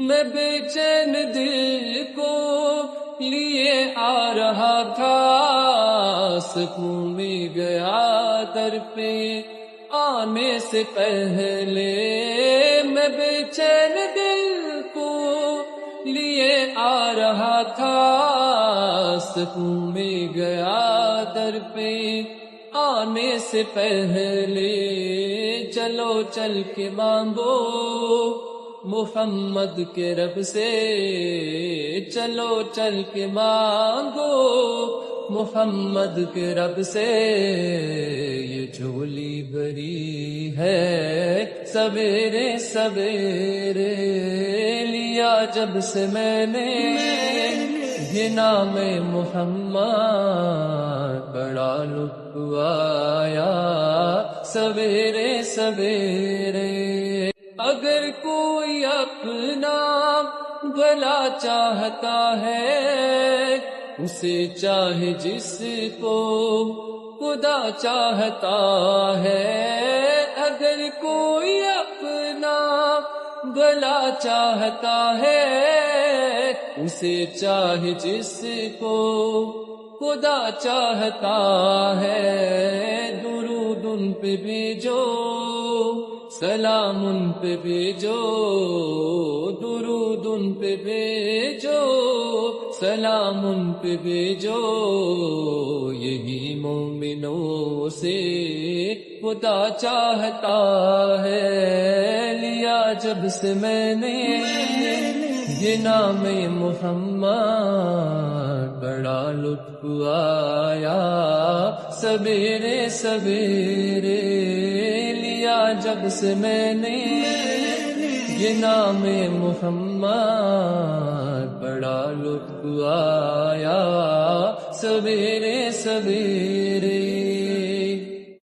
میں بے چین دل کو لیے آ رہا تھا، سکون مل گیا در پہ آنے سے پہلے۔ میں بے چین دل کو لیے آ رہا تھا، سکون مل گیا در پہ آنے سے پہلے۔ چلو چل کے مانگو محمد کے رب سے، چلو چل کے مانگو محمد کے رب سے۔ یہ جھولی بھری ہے سویرے سویرے، لیا جب سے میں نے یہ نام محمد، بڑا لطف آیا سویرے سویرے۔ اگر کوئی اپنا بھلا چاہتا ہے، اسے چاہے جس کو خدا چاہتا ہے۔ اگر کوئی اپنا بھلا چاہتا ہے، اسے چاہے جس کو خدا چاہتا ہے۔ درود ان پہ بھیجو، سلام ان پہ بھیجو، درود ان پہ بھیجو، سلام ان پہ بھیجو۔ یہی مومنوں سے خدا چاہتا ہے۔ لیا جب سے میں نے یہ نام محمد، بڑا لطف آیا سویرے سویرے۔ لیا جب سے میں نے یہ نام محمد، بڑا لطف آیا سویرے سویرے۔